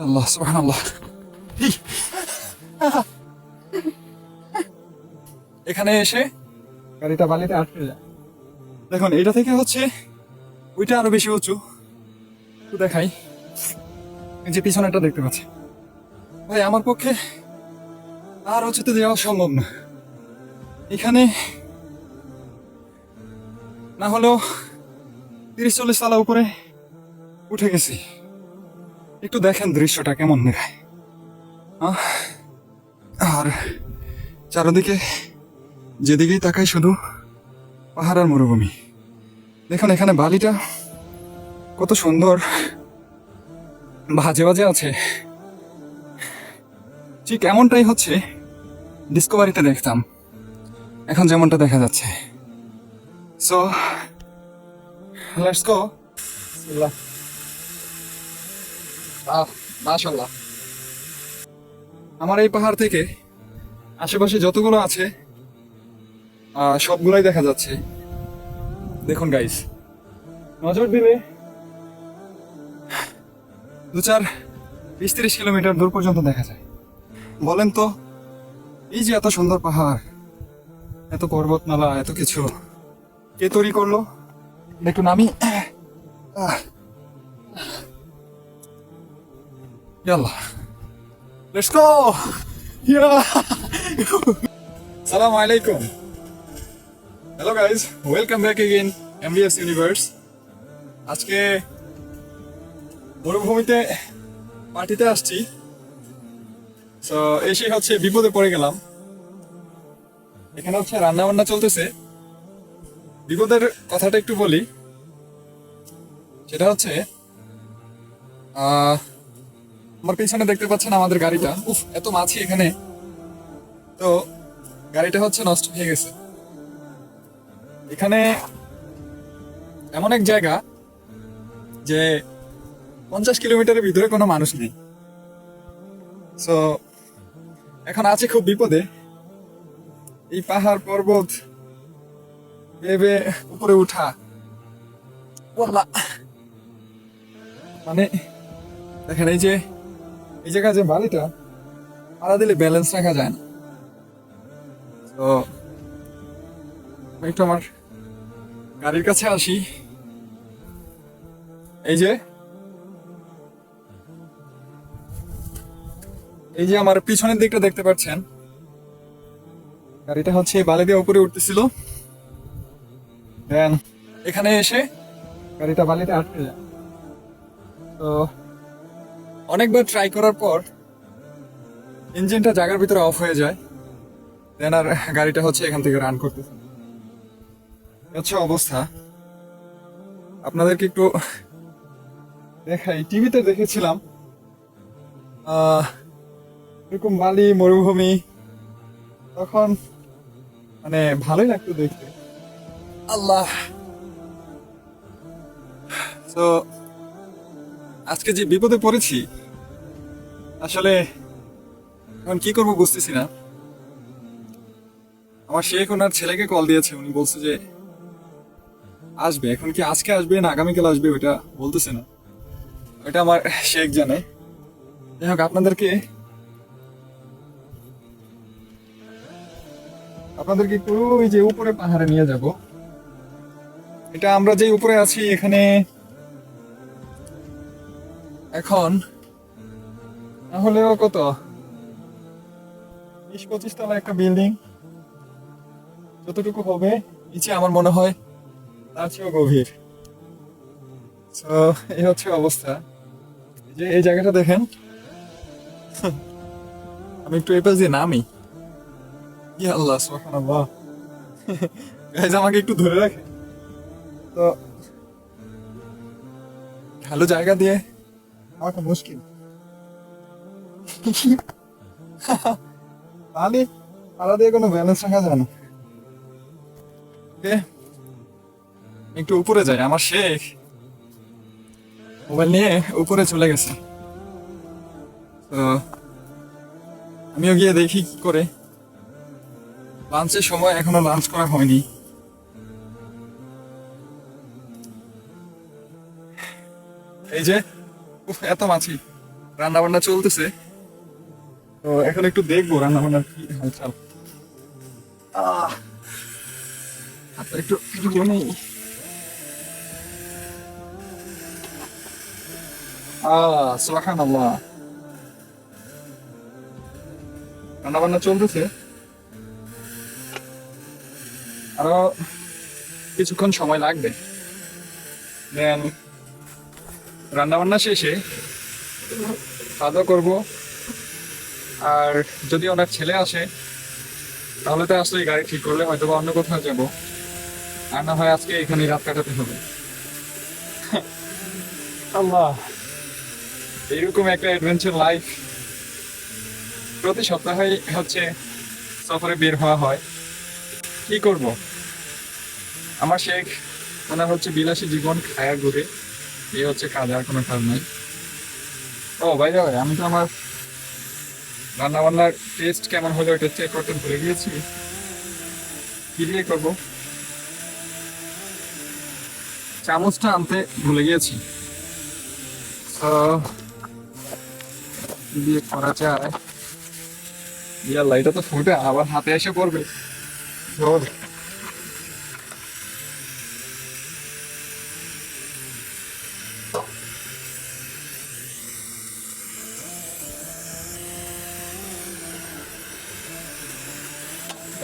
আল্লাহ সুবহানাল্লাহ। এখানে এসে গাড়িটা বালিতে আটকে যায়। দেখুন এটা থেকে হচ্ছে ওইটা আরো বেশি উঁচু। তো দেখাই, এই যে পিছনেটা দেখতে পাচ্ছি ভাই, আমার পক্ষে আর উঁচুতে যাওয়া সম্ভব না। এখানে না হলেও 30-40 তলা উপরে উঠে গেছি। একটু দেখেন দৃশ্যটা কেমন দেখায়। আর চারদিকে যেদিকেই তাকাই শুধু পাহাড় আর মরুভূমি। দেখুন এখানে বালিটা কত সুন্দর ভাজে ভাজে আছে, ঠিক এমনটাই হচ্ছে ডিসকভারিতে দেখতাম, এখন যেমনটা দেখা যাচ্ছে। So let's go. মাশাআল্লাহ, আমার এই পাহাড় থেকে আশেপাশে যতগুলো আছে সবগুলাই দেখা যাচ্ছে। দেখুন গাইস, নজর দিলে 2-4-20-30 কিলোমিটার দূর পর্যন্ত দেখা যায়। বলেন তো, এই যে এত সুন্দর পাহাড়, এত পর্বতমালা, এত কিছু কে তৈরি করলো? একটু নামি। ইয়াল্লাহ, লেটস গো। সালাম আলাইকুম। Hello guys, welcome back again MBS universe. আজকে মরুভূমিতে পার্টিতে আসছি। তো এসে হচ্ছে বিপদে পড়ে গেলাম। এখানে হচ্ছে রান্না বান্না চলতেছে। বিপদের কথাটা একটু বলি, সেটা হচ্ছে আমার পিছনে দেখতে পাচ্ছেন আমাদের গাড়িটা, উফ এত মাছি এখানে, তো গাড়িটা হচ্ছে নষ্ট হয়ে গেছে। এখানে এমন এক জায়গা যে 50 কিলোমিটারের ভিতরে কোনো মানুষ নেই। সো এখন আছে খুব বিপদে। এই পাহাড় পর্বত ভেবে উপরে উঠা, ওয়াল্লাহ, মানে দেখেন এই যে এই জায়গায় যে বালিটা পাড়া দিলে ব্যালেন্স রাখা যায় না। তো একটু আমার গাড়ির কাছে আসি। এই যে আমার পিছনের দিকটা দেখতে পাচ্ছেন, গাড়িটা হচ্ছে বালি দিয়ে উপরে উঠতেছিল, দেন এখানে এসে গাড়িটা বালিতে আটকে যায়। তো অনেকবার ট্রাই করার পর ইঞ্জিনটা জায়গার ভিতরে অফ হয়ে যায়, দেন আর গাড়িটা হচ্ছে এখান থেকে রান করতেছে। হচ্ছে অবস্থা। আপনাদেরকে একটু দেখাই, টিভিতে দেখেছিলাম এরকম বালি মরুভূমি, তখন মানে ভালোই লাগতো দেখতে। আল্লাহ, তো আজকে যে বিপদে পড়েছি, আসলে এখন কি করবো বুঝতেছি না। আমার শেখ ওনার ছেলেকে কল দিয়েছে, উনি বলছে যে আসবে। এখন কি আজকে আসবে না আগামীকাল আসবে ওইটা বলতেছে না, ওইটা আমার শেখ জানে। যাই হোক, আপনাদেরকে একটু ওই যে উপরে পাহাড়ে নিয়ে যাব। এটা আমরা যে উপরে আছি, এখানে এখন না হলেও কত 20-25 তলা একটা বিল্ডিং, যতটুকু হবে নিচে আমার মনে হয় তার চেয়েও গভীর। তো এই হচ্ছে অবস্থা। যে এই জায়গাটা দেখেন, আমি একটু এই পাশ দিয়ে নামি। ইয়া আল্লাহ সুবহানাল্লাহ, গাইজ আমাকে একটু ধরে রাখে। তো ভালো জায়গা দিয়ে আমাকে মুশকিল। তাহলে পাড়া দিয়ে কোনো ব্যালেন্স রাখা যায় না। একটু উপরে যাই, আমার শেখ মোবাইল নিয়ে উপরে চলে গেছে। তো আমিও গিয়ে দেখি কি করে। লাঞ্চের সময়, এখনো লাঞ্চ করা হয়নি। এই যে এত মাছি, রান্না বান্না চলতেছে, তো এখন একটু দেখবো রান্না বান্নার কি হালচাল। আচ্ছা, একটু একটু নেই। সুবহানাল্লাহ, রান্না বান্না চলতেছে। আরো কিছুক্ষণ সময় লাগবে, দেন রান্না বান্না শেষে খাওয়া দাওয়া করবো। আর যদি ওনার ছেলে আসে তাহলে তো আসলে গাড়ি ঠিক করলে হয়তো বা অন্য কোথাও যাবো, আর না হয় আজকে এখানে রাত কাটাতে হবে। আল্লাহ, এইরকম একটা অ্যাডভেঞ্চার লাইফ প্রতি সপ্তাহে হচ্ছে সফরে বের হওয়া হয়। কি করব, আমার শেখ ওনার হচ্ছে বিলাসী জীবন, খায়া ঘুরে, এই হচ্ছে কাজ, আর কোনো কাজ নাই। ও ভাই ভাই, আমি তো আমার রান্না বান্নার টেস্ট কেমন হলো এটা চেক করতে ভুলে গিয়েছি। কি দিয়ে করবো, চামচটা আনতে ভুলে গিয়েছি। তো কি দিয়ে করা যায়? ইয়াল্লা, এটা তো ফুটে আবার হাতে এসে পড়বে। ঝোল।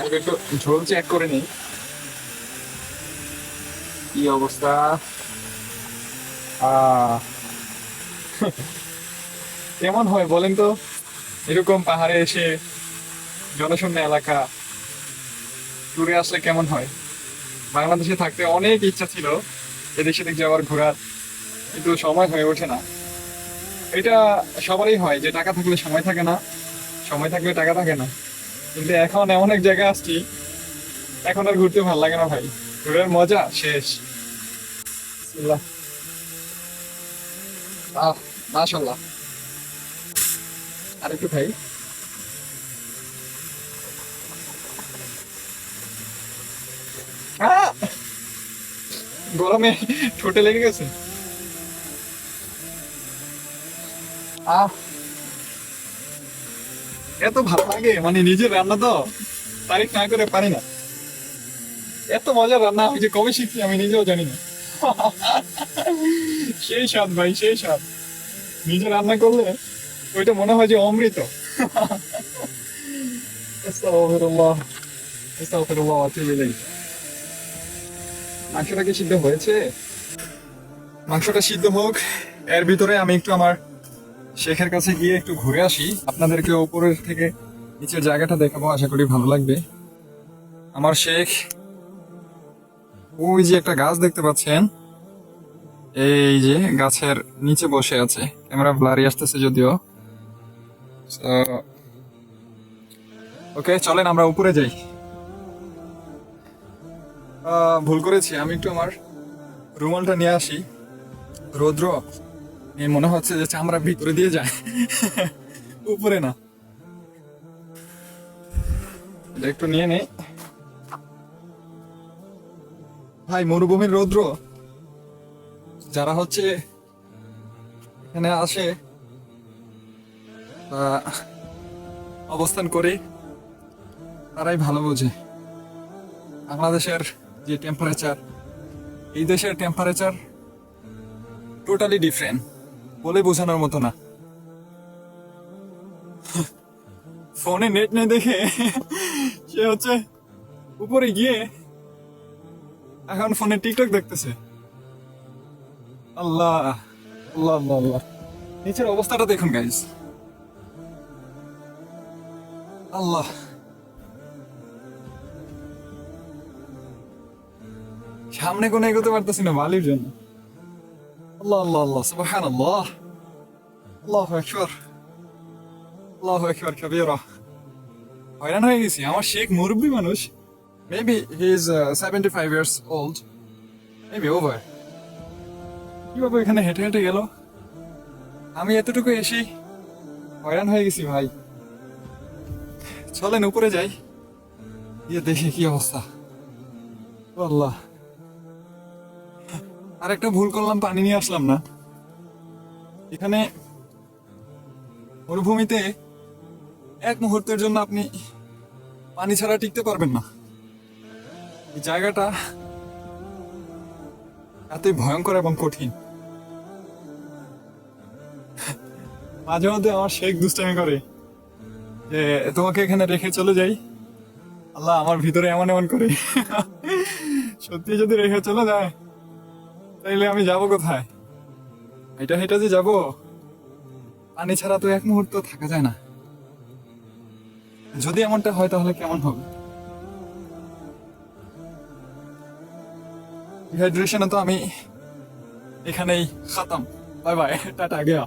আগে একটু ঝোল চেক করে নিই কি অবস্থা। আহ কেমন হয় বলেন তো, এরকম পাহাড়ে এসে জনশূন্য এলাকা ট্যুরে আসলে কেমন হয়? বাংলাদেশে থাকতে অনেক ইচ্ছা ছিল এদিক সেদিক যাওয়ার, ঘোরার, কিন্তু সময় হয়ে ওঠে না। এটা সবারই হয় যে টাকা থাকলে সময় থাকে না, সময় থাকলে টাকা থাকে না। কিন্তু এখন এমন এক জায়গায় আসছি, এখন আর ঘুরতে ভালো লাগে না ভাই, ঘুরের মজা শেষ। বিসমিল্লাহ। মাশাল্লাহ, আর একটু খাই। আহ! গরমে ঠোঁটে লেগে গেছে। আহ, এত ভালো লাগে, মানে নিজের রান্না তো তারিফ না করে পারি না। এত মজার রান্না আমি যে কবে শিখছি আমি নিজেও জানি না। সেই স্বাদ ভাই, সেই স্বাদ। নিজে রান্না করলে ওইটা মনে হয় যে অমৃত। আস্তাগফিরুল্লাহ, আস্তাগফিরুল্লাহ ওয়া আতুবু ইলাইহি। মাংসটা কি সিদ্ধ হয়েছে? মাংসটা সিদ্ধ হোক, এর ভিতরে আমি একটু আমার শেখের কাছে গিয়ে একটু ঘুরে আসি, আপনাদেরকে উপরের থেকে নিচের জায়গাটা দেখাবো, আশা করি ভালো লাগবে। আমার শেখ ওই যে একটা গাছ দেখতে পাচ্ছেন, এই যে গাছের নিচে বসে আছে। ক্যামেরা ব্লারি আসতেছে যদিও। ওকে, চলেন আমরা উপরে যাই। ভুল করেছি, আমি একটু আমার রুমালটা নিয়ে আসি। রৌদ্র মনে হচ্ছে যে চামড়া ভিতরে দিয়ে যায়, উপরে না। এটা একটু নিয়ে নেই ভাই, মরুভূমির রৌদ্র। যারা হচ্ছে এখানে আসে বা অবস্থান করে তারাই ভালো বোঝে। বাংলাদেশের যে টেম্পারেচার, এই দেশের টেম্পারেচার টোটালি ডিফারেন্ট, বলে বোঝানোর মতো না। ফোনে নেট নেই দেখে সে হচ্ছে উপরে গিয়ে এখন ফোনে টিকটক দেখতেছে। আল্লাহ আল্লাহ আল্লাহ আল্লাহ, নিচের অবস্থাটা দেখুন গাইস। আল্লাহ, সামনে কোনো এগোতে পারতেছি না বালির জন্য। আল্লাহ আল্লাহ আল্লাহ, সুবহানাল্লাহ, আল্লাহু আকবার, আল্লাহু আকবার কাবীরা। হয়রান হয়ে গেছি, আমার শেখ মুরব্বী মানুষ, maybe he is 75 years old, maybe over. কিভাবে এখানে হেঁটে হেঁটে গেল, আমি এতটুকু এসেই হয়রান হয়ে গেছি ভাই। চলেন উপরে যাই, গিয়ে দেখি কি অবস্থা। ও আল্লাহ, আর একটা ভুল করলাম, পানি নিয়ে আসলাম না। এখানে মরুভূমিতে এক মুহূর্তের জন্য আপনি পানি ছাড়া টিকতে পারবেন না। এই জায়গাটা এতই ভয়ঙ্কর এবং কঠিন। মাঝে মধ্যে আমার শেখ দুষ্টামি করে যে তোমাকে এখানে রেখে চলে যাই। আল্লাহ আমার ভিতরে এমন এমন করে সত্যি যদি রেখে চলে যায় তাইলে আমি যাব কোথায়? এটা হেঁটে যে যাবো, পানি ছাড়া তো এক মুহূর্ত থাকা যায় না। যদি এমনটা হয় তাহলে কেমন হবে? ডিহাইড্রেশনে তো আমি এখানেই খতম। বাই বাই, টাটা, গেয়া।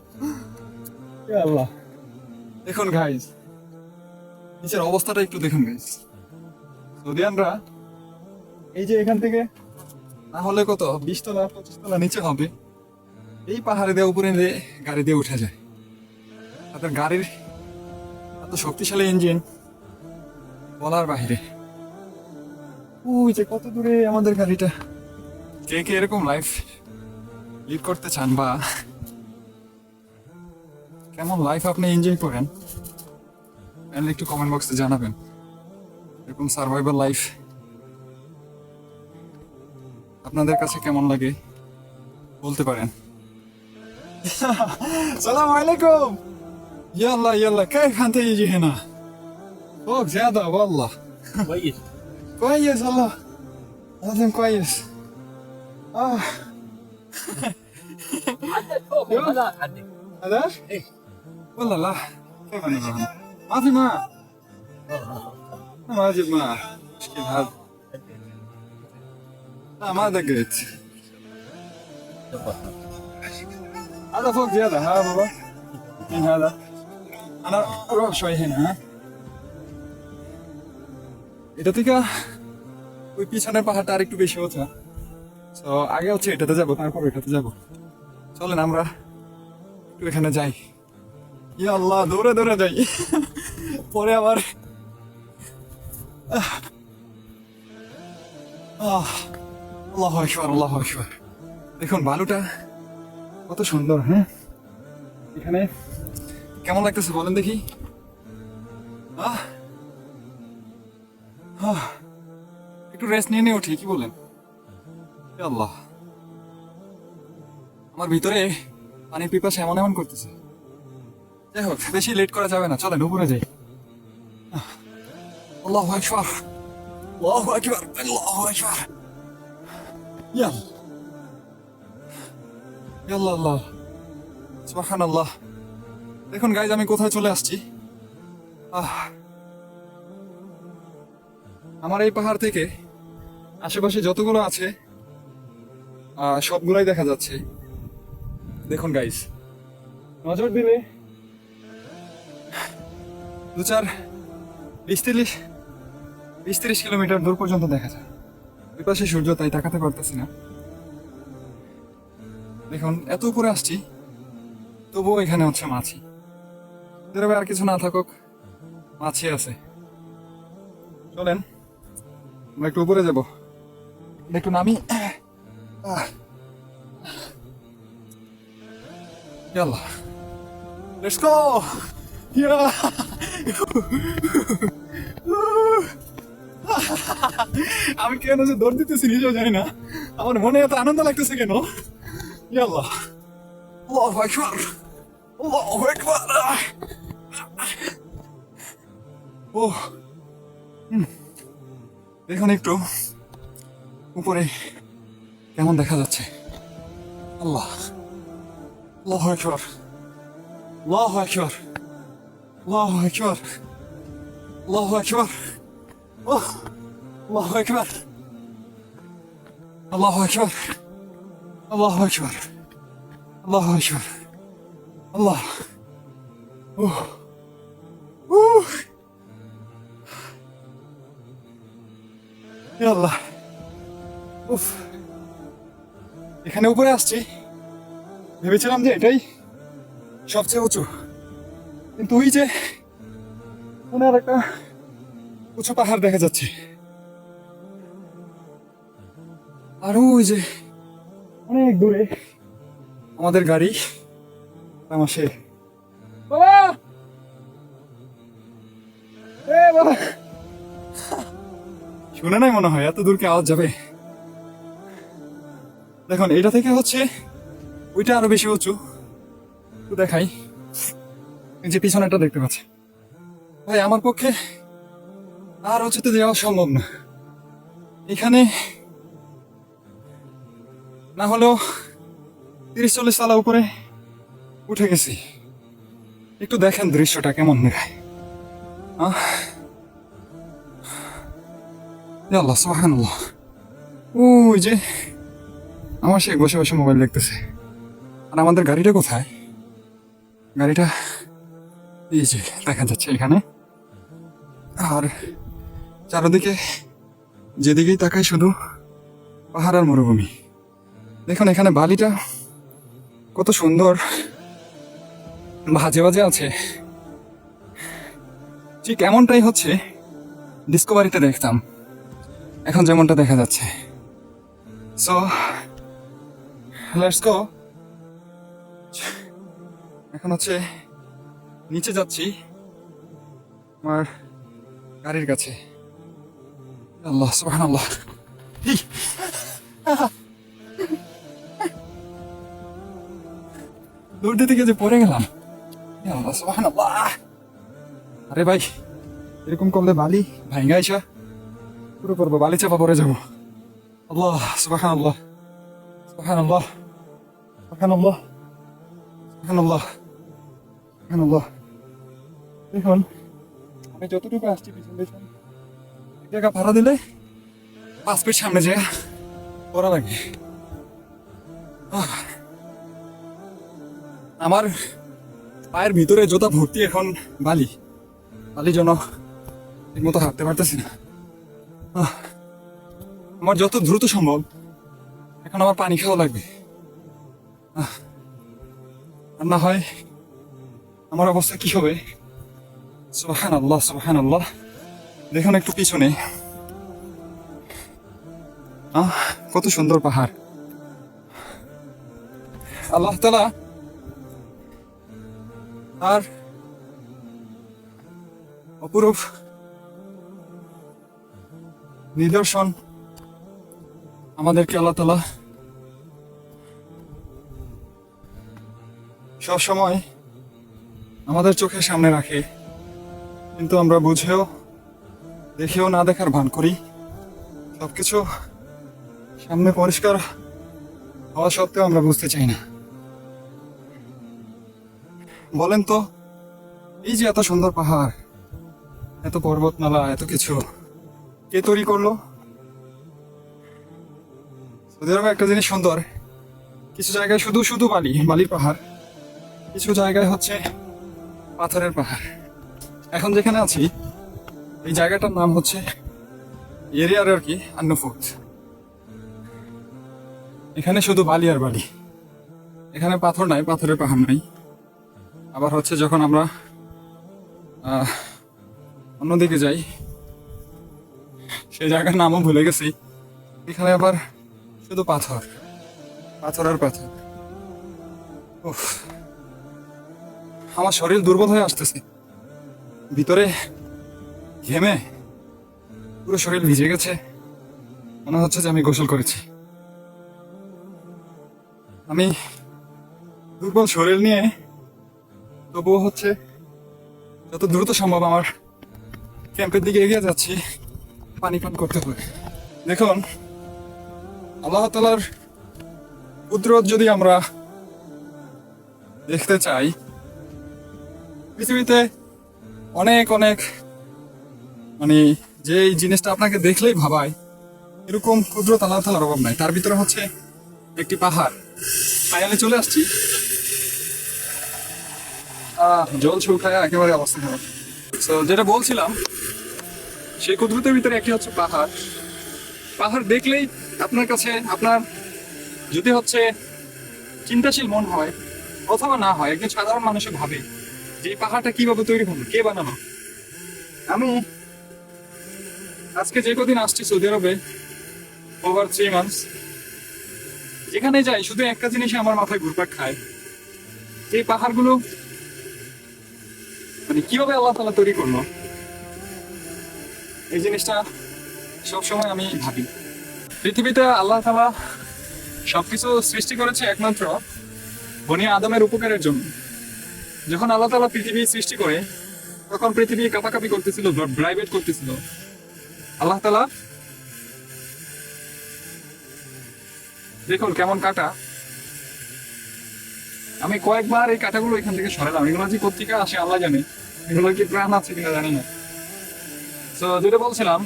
আল্লাহ, দেখুন গাইস, নিচের অবস্থাটা একটু দেখুন গাইস। সৌদিয়ানরা এই যে এখান থেকে না হলে কত 20 তলা 25 তলা নিচে হবে, এই পাহাড়ে দিয়ে উপরে দিয়ে গাড়ি দিয়ে উঠে যায়। তাদের গাড়ির এত শক্তিশালী ইঞ্জিন বলার বাহিরে। ওই যে কত দূরে আমাদের গাড়িটা। কে কে এরকম লাইফ লিড করতে চান বা কেমন লাইফ আপনি এনজয় করেন, তাহলে একটু কমেন্ট বক্সে জানাবেন। এরকম সার্ভাইভাল লাইফ আপনাদের কাছে কেমন লাগে বলতে পারেন। সালাম আলাইকুম। يلا يلا كيف انت يجي هنا؟ فوق زيادة والله. كويس. كويس والله لازم كويس. عدك فوق لا عدك. هذا؟ ايه والله لا، كيف انا فاهم؟ ما في ماء. ما اجيب ماء، مشكلة هذا. لا ما دقيت. هذا فوق زيادة ها بابا؟ مين هذا؟ أنا أروح شوي هنا ها؟ এটা থেকে ওই পিছনের পাহাড়টা আর একটু বেশি হচ্ছে। তো আগে হচ্ছে এটাতে যাবো, তারপর এটাতে যাবো। চলেন আমরা একটু এখানে যাই। ইয়া আল্লাহ, দৌড়ে দৌড়ে যাই। পরে আবার আল্লাহু আকবার, আল্লাহু আকবার। দেখুন বালুটা কত সুন্দর। হ্যাঁ, এখানে কেমন লাগতেছে বলেন দেখি। একটু রেস্ট নিয়ে নিয়ে উঠি, কি বলেন? আল্লাহ, আমার ভিতরে পানির পিপাসা এমন এমন করতেছে। যাই হোক, বেশি লেট করা যাবে না, চলেন উপরে যাই। আল্লাহু আকবার, আল্লাহু আকবার, আল্লাহু আকবার। ইয়াল্লাহ, আল্লাহ, সুবহানাল্লাহ। দেখুন গাইজ, আমি কোথায় চলে আসছি। আমার এই পাহাড় থেকে আশেপাশে যতগুলো আছে সবগুলাই দেখা যাচ্ছে। দেখুন গাইজ, নজর দিলে 20-30 কিলোমিটার দূর পর্যন্ত দেখা যায়। ওই পাশে সূর্য, তাই তাকাতে পারতেছি না। দেখুন এত উপরে আসছি, তবুও এখানে হচ্ছে মাছি। যেভাবে আর কিছু না থাকুক, মাছি আছে। চলেন আমরা একটু উপরে যাবো, একটু নামি। ইয়াল্লাহ, লেটস গো। আমি কেন যে দৌড় দিতেছি নিজেও জানি না, আমার মনে এত আনন্দ লাগতেছে কেন। ইয়াল্লাহ, আল্লাহু আকবার, আল্লাহু আকবার। ও দেখুন একটু উপরে কেমন দেখা যাচ্ছে। আল্লাহ, আল্লাহু আকবার, আল্লাহু আকবার, আল্লাহু আকবার, আল্লাহু আকবার, আল্লাহু আকবার, আল্লাহু আকবার, আল্লাহু আকবার, আল্লাহু আকবার, আল্লাহ। আল্লাহ, উফ, এখানে উপরে আসছি, ভেবেছিলাম যে এটাই সবচেয়ে উঁচু, কিন্তু ওই যে ওনার একটা উঁচু পাহাড় দেখা যাচ্ছে। আর ওই যে অনেক দূরে আমাদের গাড়ি। আমার সে বাবা, শুনে নাই মনে হয়, এত দূর কি আওয়াজ যাবে? দেখুন এটা থেকে হচ্ছে ওইটা আরো বেশি উঁচু। একটু দেখাই, এই যে পিছনেটা দেখতে পাচ্ছি। ভাই আমার পক্ষে আর উঁচুতে যাওয়া সম্ভব না। এখানে না হলেও 30-40 তলা উপরে উঠে গেছি। একটু দেখেন দৃশ্যটা কেমন দেখায়। আল্লাহ সুবহানাল্লাহ। ওই যে আমার শেখ বসে বসে মোবাইল দেখতেছে। আর আমাদের গাড়িটা কোথায়? গাড়িটা এই যে দেখা যাচ্ছে এখানে। আর চারদিকে যেদিকেই তাকাই শুধু পাহাড় আর মরুভূমি। দেখুন এখানে বালিটা কত সুন্দর ভাজে ভাজে আছে। ঠিক এমনটাই হচ্ছে ডিসকভারিতে দেখতাম, এখন যেমনটা দেখা যাচ্ছে। So let's go. এখন হচ্ছে নিচে যাচ্ছি আমার গাড়ির কাছে। আল্লাহ সুবহানাল্লাহ। দৌড়তে থেকে যে পড়ে গেলাম। আল্লাহ সুবহানাল্লাহ। আরে ভাই এরকম করলে বালি ভাঙ্গা আইসা পুরো পড়বো, বালি চাপা পড়ে যাবো। আল্লাহ সুবহানাল্লাহ, সুবহানাল্লাহ, সুবহানাল্লাহ, সুবহানাল্লাহ, সুবহানাল্লাহ। দেখুন আমি যতটুকু আসছি পিছন পিছন এক জায়গা ভাড়া দিলে 5 ফিট সামনে যায় পড়া লাগে। আমার পায়ের ভিতরে জুতা ভর্তি এখন বালি, বালির জন্য ঠিক মতো হাঁটতে পারতেছি না। আমার যত দ্রুত সম্ভব এখন আমার পানি খাওয়া লাগবে, আর না হয় আমার অবস্থা কি হবে। সুবহানাল্লাহ, সুবহানাল্লাহ। দেখুন একটু পিছনে কত সুন্দর পাহাড়। আল্লাহ তাআলা আর অপরূপ নিদর্শন আমাদেরকে আল্লাহ তাআলা সবসময় আমাদের চোখের সামনে রাখে, কিন্তু আমরা বুঝেও দেখেও না দেখার ভান করি। সবকিছু সামনে পরিষ্কার হওয়া সত্ত্বেও আমরা বুঝতে চাই না। বলেন তো এই যে এত সুন্দর পাহাড়, এত পর্বতমালা, এত কিছু কে তৈরি করলো? সৌদি আরবে একটা জিনিস সুন্দর, কিছু জায়গায় শুধু শুধু বালি, বালির পাহাড়, কিছু জায়গায় হচ্ছে পাথরের পাহাড়। এখন যেখানে আছি এই জায়গাটার নাম হচ্ছে এরিয়ার আর কি আন্নুফুত। এখানে শুধু বালি আর বালি, এখানে পাথর নাই, পাথরের পাহাড় নাই। আবার হচ্ছে যখন আমরা অন্যদিকে যাই সেই জায়গার নামও ভুলে গেছি, এখানে আবার শুধু পাথর, পাথর আর পাথর। উফ, আমার শরীর দুর্বল হয়ে আসতেছে, ভিতরে ঘেমে পুরো শরীর ভিজে গেছে, মনে হচ্ছে যে আমি গোসল করেছি। আমি দুর্বল শরীর নিয়ে তবুও হচ্ছে যত দ্রুত সম্ভব আমার ক্যাম্পের দিকে এগিয়ে যাচ্ছি, পানি পান করতে হবে। দেখুন আল্লাহ তাআলার কুদরত যদি আমরা দেখতে চাই, পৃথিবীতে অনেক অনেক মানে যে এই জিনিসটা আপনাকে দেখলেই ভাবায়, এরকম কুদরত আল্লাহ তাআলার অভাব নাই। তার ভিতরে হচ্ছে একটি পাহাড়। ফাইনালি চলে আসছি। জল শুকায় একেবারে অবস্থা খারাপ। তো যেটা বলছিলাম, সেই কুদরতের ভিতরে একটি হচ্ছে পাহাড়। পাহাড় দেখলেই আপনার কাছে, আপনার যদি হচ্ছে চিন্তাশীল মন হয় অথবা না হয়, একজন সাধারণ মানুষে ভাবে যে এই পাহাড়টা কিভাবে তৈরি হলো, কে বানানো। আমি আজকে যে কদিন আসছি সৌদি আরবে, ওভার 3 মান্থস, যেখানে যাই শুধু একটা জিনিসই আমার মাথায় ঘুরপাক খায়, এই পাহাড়গুলো মানে কিভাবে আল্লাহ তাআলা তৈরি করলো। এই জিনিসটা সবসময় আমি ভাবি। পৃথিবীতে আল্লাহ তাআলা সবকিছু সৃষ্টি করেছে একমাত্র বনি আদমের উপকারের জন্য। যখন আল্লাহ তাআলা পৃথিবী সৃষ্টি করে তখন পৃথিবী কাঁপাকাঁপি করতেছিল, ভাইব্রেট করতেছিল। আল্লাহ তাআলা দেখুন কেমন কাটা, আমি কয়েকবার এই কাঁটাগুলো এখান থেকে সরালাম। এগুলো যে কোত্থেকে আসে আল্লাহ জানে, এগুলোর কি প্রাণ আছে কিনা জানি না। তো যেটা বলছিলাম,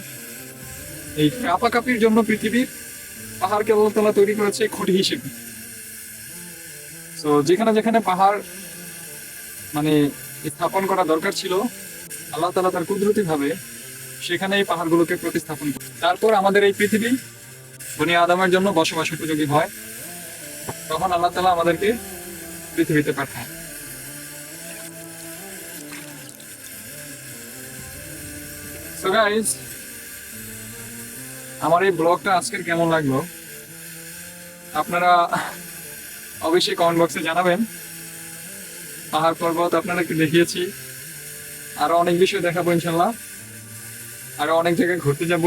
এই কাঁপাকাঁপির জন্য পৃথিবীর পাহাড়কে আল্লাহ তাআলা তৈরি করেছে খুঁটি হিসেবে। তো যেখানে যেখানে পাহাড় মানে স্থাপন করা দরকার ছিল, আল্লাহ তাআলা তার কুদরতি ভাবে সেখানে এই পাহাড়গুলোকে প্রতিস্থাপন করে। তারপর আমাদের এই পৃথিবী বনি আদমের জন্য বসবাস উপযোগী হয়, তখন আল্লাহ তাআলা আমাদেরকে পৃথিবীতে পাঠায়। সো গাইস, আমার এই ব্লগটা আজকের কেমন লাগলো আপনারা অবশ্যই কমেন্ট বক্সে জানাবেন। পাহাড় পর্বত আপনাদেরকে দেখিয়েছি, আরো অনেক বিষয় দেখাবো ইনশাল্লাহ, আরো অনেক জায়গায় ঘুরতে যাব।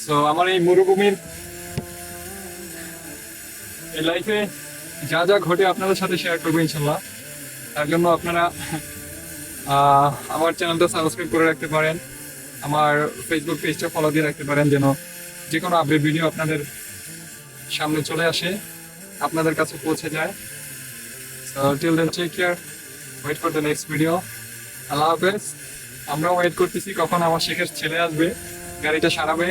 সো আমার এই মরুভূমির এই লাইফে যা যা ঘটে আপনাদের সাথে শেয়ার করবো ইনশাল্লাহ। তার জন্য আপনারা আমার চ্যানেলটা সাবস্ক্রাইব করে রাখতে পারেন, আমার ফেসবুক পেজটা ফলো দিয়ে রাখতে পারেন, যেন যে কোনো আপডেট ভিডিও আপনাদের সামনে চলে আসে, আপনাদের কাছে পৌঁছে যায়। So till then take care, wait for the next video. Allah হাফেজ। আমরাও ওয়েট করতেছি কখন আমার শেখের ছেলে আসবে, গাড়িটা সারাবে,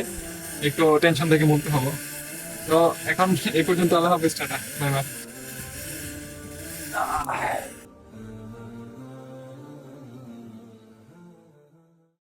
একটু টেনশন থেকে মুক্ত হবো। তো এখন এই পর্যন্ত, আল্লাহ হাফেজ, টাটা, বাই বাই।